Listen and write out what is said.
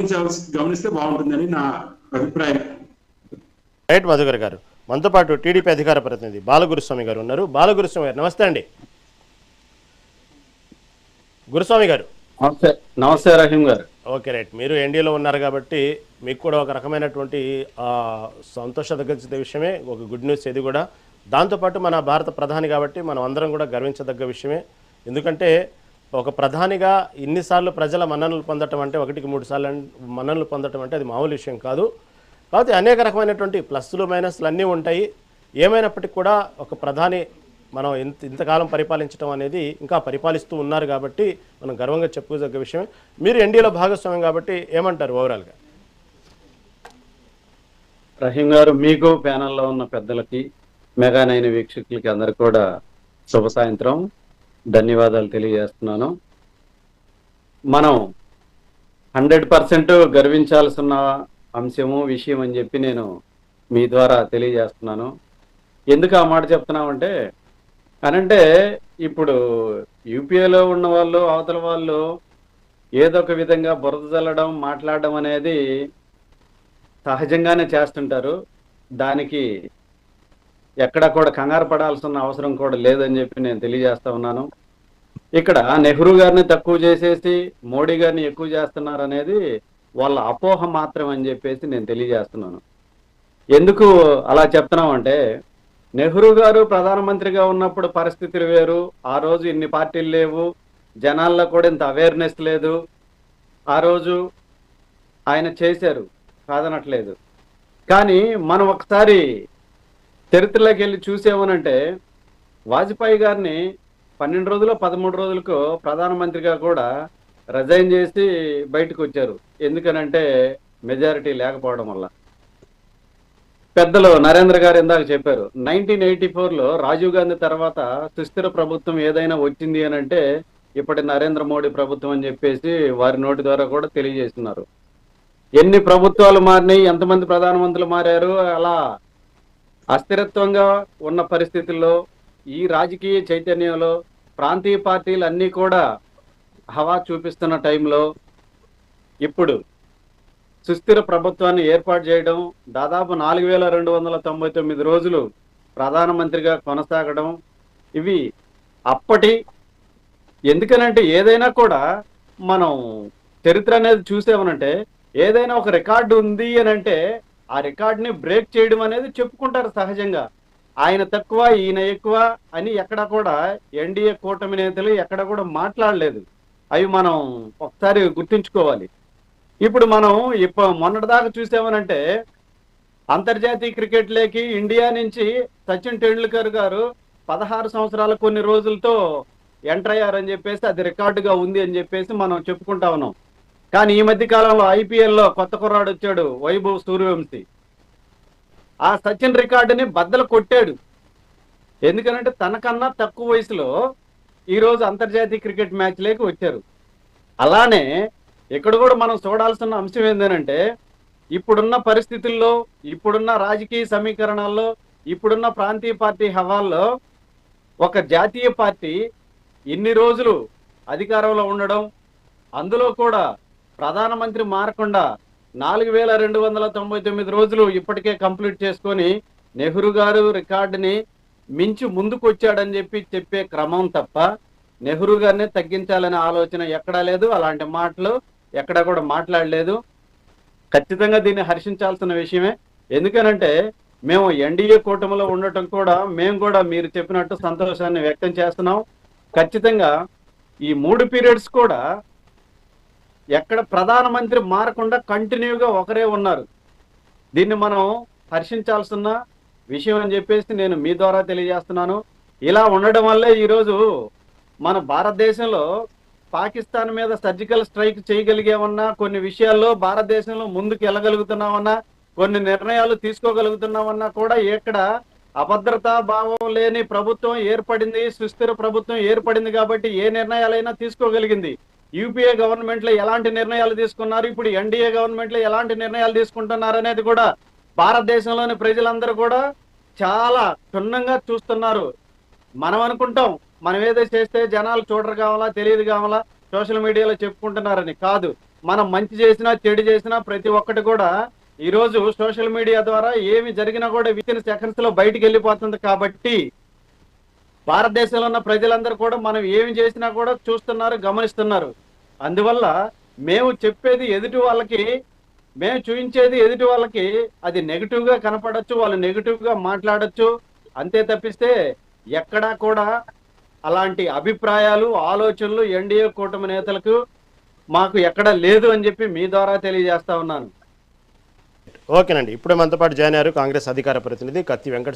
గమనిస్తే బాగుంటుందని నా అభిప్రాయం. రైట్ మధుకర్ గారు. మనతో పాటు టీడీపీ అధికార ప్రతినిధి బాలగురుస్వామి గారు ఉన్నారు. బాలగురుస్వామి గారు నమస్తే అండి. గురుస్వామి గారు నమస్తే. నమస్తే రహీం గారు. Okay right. మీరు ఎన్డీఏలో ఉన్నారు కాబట్టి మీకు కూడా ఒక రకమైనటువంటి సంతోషదగ్గ విషయమే, ఒక గుడ్ న్యూస్ ఇది కూడా. దాంతోపాటు మన భారత ప్రధాని కాబట్టి మనం అందరం కూడా గర్వించదగ్గ విషయమే. ఎందుకంటే ఒక ప్రధానిగా ఇన్నిసార్లు ప్రజల మన్ననలు పొందటం అంటే, 1-3 సార్లు మన్ననలు పొందటం అంటే అది మామూలు విషయం కాదు. కాబట్టి అనేక రకమైనటువంటి ప్లస్లు మైనస్లు అన్నీ ఉంటాయి. ఏమైనప్పటికీ కూడా ఒక ప్రధాని మనం ఇంతకాలం పరిపాలించడం అనేది, ఇంకా పరిపాలిస్తూ ఉన్నారు కాబట్టి మనం గర్వంగా చెప్పుకోదగ్గ విషయమే. మీరు ఎన్డీఏలో భాగస్వామ్యం కాబట్టి ఏమంటారు ఓవరాల్గా? రహీం గారు, మీకు ప్యానల్లో ఉన్న పెద్దలకి, మెగా 9 వీక్షకులకి అందరు కూడా శుభ సాయంత్రం, ధన్యవాదాలు తెలియజేస్తున్నాను. మనం 100% గర్వించాల్సిన అంశము, విషయం అని చెప్పి నేను మీ ద్వారా తెలియజేస్తున్నాను. ఎందుకు ఆ మాట చెప్తున్నామంటే, అనంటే ఇప్పుడు యూపీఏలో ఉన్న వాళ్ళు, అవతల వాళ్ళు ఏదో ఒక విధంగా బురద చల్లడం, మాట్లాడడం అనేది సహజంగానే చేస్తుంటారు. దానికి ఎక్కడ కూడా కంగారు పడాల్సిన అవసరం కూడా లేదని చెప్పి నేను తెలియజేస్తా ఉన్నాను. ఇక్కడ నెహ్రూ గారిని తక్కువ చేసేసి మోడీ గారిని ఎక్కువ చేస్తున్నారు అనేది వాళ్ళ అపోహ మాత్రం అని చెప్పేసి నేను తెలియజేస్తున్నాను. ఎందుకు అలా చెప్తున్నాం అంటే, నెహ్రూ గారు ప్రధానమంత్రిగా ఉన్నప్పుడు పరిస్థితులు వేరు. ఆ రోజు ఇన్ని పార్టీలు లేవు, జనాల్లో కూడా ఇంత అవేర్నెస్ లేదు. ఆ రోజు ఆయన చేశారు, కాదనట్లేదు. కానీ మనం ఒకసారి చరిత్రలోకి వెళ్ళి చూసేమనంటే, వాజ్పేయి గారిని 12 రోజులు 13 రోజులకు ప్రధానమంత్రిగా కూడా రిజైన్ చేసి బయటకు వచ్చారు. ఎందుకనంటే మెజారిటీ లేకపోవడం వల్ల. పెద్దలు నరేంద్ర గారు ఇందాక చెప్పారు, 1984లో రాజీవ్ గాంధీ తర్వాత సుస్థిర ప్రభుత్వం ఏదైనా వచ్చింది అని అంటే ఇప్పటి నరేంద్ర మోడీ ప్రభుత్వం అని చెప్పేసి వారి నోటి ద్వారా కూడా తెలియజేస్తున్నారు. ఎన్ని ప్రభుత్వాలు మారినాయి, ఎంతమంది ప్రధానమంత్రులు మారారు, అలా అస్థిరత్వంగా ఉన్న పరిస్థితుల్లో, ఈ రాజకీయ చైతన్యంలో ప్రాంతీయ పార్టీలు అన్నీ కూడా హవా చూపిస్తున్న టైంలో ఇప్పుడు సుస్థిర ప్రభుత్వాన్ని ఏర్పాటు చేయడం, దాదాపు 4299 రోజులు ప్రధానమంత్రిగా కొనసాగడం, ఇవి అప్పటి, ఎందుకనంటే ఏదైనా కూడా మనం చరిత్ర అనేది చూసామనంటే, ఏదైనా ఒక రికార్డు ఉంది అని అంటే ఆ రికార్డుని బ్రేక్ చేయడం అనేది చెప్పుకుంటారు సహజంగా. ఆయన తక్కువ, ఈయన ఎక్కువ అని ఎక్కడ కూడా ఎన్డీఏ కూటమి నేతలు ఎక్కడ కూడా మాట్లాడలేదు. అవి మనం ఒకసారి గుర్తుంచుకోవాలి. ఇప్పుడు మనం మొన్నటిదాకా చూసామనంటే, అంతర్జాతీయ క్రికెట్లోకి ఇండియా నుంచి సచిన్ టెండూల్కర్ గారు 16 సంవత్సరాల కొన్ని రోజులతో ఎంటర్ అయ్యారని చెప్పేసి అది రికార్డుగా ఉంది అని చెప్పేసి మనం చెప్పుకుంటా ఉన్నాం. కానీ ఈ మధ్య కాలంలో ఐపీఎల్లో కొత్త కుర్రాడు వచ్చాడు, వైభవ్ సూర్యవంశీ. ఆ సచిన్ రికార్డుని బద్దలు కొట్టాడు. ఎందుకనంటే తనకన్నా తక్కువ వయసులో ఈరోజు అంతర్జాతీయ క్రికెట్ మ్యాచ్లోకి వచ్చారు. అలానే ఇక్కడ కూడా మనం చూడాల్సిన అంశం ఏంటంటే, ఇప్పుడున్న పరిస్థితుల్లో, ఇప్పుడున్న రాజకీయ సమీకరణాల్లో, ఇప్పుడున్న ప్రాంతీయ పార్టీ హవాల్లో ఒక జాతీయ పార్టీ ఇన్ని రోజులు అధికారంలో ఉండడం, అందులో కూడా ప్రధానమంత్రి మారకుండా 4299 రోజులు ఇప్పటికే కంప్లీట్ చేసుకొని నెహ్రూ గారు రికార్డుని మించి ముందుకు వచ్చాడని చెప్పే క్రమం తప్ప నెహ్రూ గారిని తగ్గించాలనే ఆలోచన ఎక్కడా లేదు. అలాంటి మాటలు ఎక్కడా కూడా మాట్లాడలేదు. ఖచ్చితంగా దీన్ని హర్షించాల్సిన విషయమే. ఎందుకనంటే మేము ఎన్డీఏ కూటమిలో ఉండటం కూడా మేము కూడా మీరు చెప్పినట్టు సంతోషాన్ని వ్యక్తం చేస్తున్నాం. ఖచ్చితంగా ఈ 3 పీరియడ్స్ కూడా ఎక్కడ ప్రధానమంత్రి మారకుండా కంటిన్యూగా ఒకరే ఉన్నారు. దీన్ని మనం హర్షించాల్సిన విషయం అని చెప్పేసి నేను మీ ద్వారా తెలియజేస్తున్నాను. ఇలా ఉండడం వల్లే ఈరోజు మన భారతదేశంలో పాకిస్తాన్ మీద సర్జికల్ స్ట్రైక్ చేయగలిగేమన్నా, కొన్ని విషయాల్లో భారతదేశంలో ముందుకు వెళ్ళగలుగుతున్నామన్నా, కొన్ని నిర్ణయాలు తీసుకోగలుగుతున్నామన్నా కూడా ఎక్కడ అభద్రతా భావం లేని ప్రభుత్వం ఏర్పడింది, సుస్థిర ప్రభుత్వం ఏర్పడింది కాబట్టి ఏ నిర్ణయాలైనా తీసుకోగలిగింది. యూపీఏ గవర్నమెంట్లో ఎలాంటి నిర్ణయాలు తీసుకున్నారు, ఇప్పుడు ఎన్డీఏ గవర్నమెంట్లో ఎలాంటి నిర్ణయాలు తీసుకుంటున్నారు అనేది కూడా భారతదేశంలోని ప్రజలందరూ కూడా చాలా క్షుణ్ణంగా చూస్తున్నారు. మనం అనుకుంటాం మనం ఏదో చేస్తే జనాలు చూడరు కావాలా, తెలియదు కావాలా, సోషల్ మీడియాలో చెప్పుకుంటున్నారని కాదు. మనం మంచి చేసినా చెడు చేసినా ప్రతి ఒక్కటి కూడా ఈరోజు సోషల్ మీడియా ద్వారా ఏమి జరిగినా కూడా విత్ ఇన్ సెకండ్స్ లో బయటికి వెళ్ళిపోతుంది. కాబట్టి భారతదేశంలో ఉన్న ప్రజలందరూ కూడా మనం ఏమి చేసినా కూడా చూస్తున్నారు, గమనిస్తున్నారు. అందువల్ల మేము చెప్పేది ఎదుటి వాళ్ళకి, మేము చూపించేది ఎదుటి వాళ్ళకి అది నెగిటివ్ గా కనపడచ్చు, వాళ్ళు నెగిటివ్ గా మాట్లాడచ్చు. అంతే తప్పిస్తే ఎక్కడా కూడా అలాంటి అభిప్రాయాలు, ఆలోచనలు ఎన్డీఏ కూటమి నేతలకు మాకు ఎక్కడ లేదు అని చెప్పి మీ ద్వారా తెలియజేస్తా ఉన్నాను. ఓకేనండి. ఇప్పుడు మనతో పాటు జాయిన్ అయ్యారు కాంగ్రెస్ అధికార ప్రతినిధి కత్తి వెంకట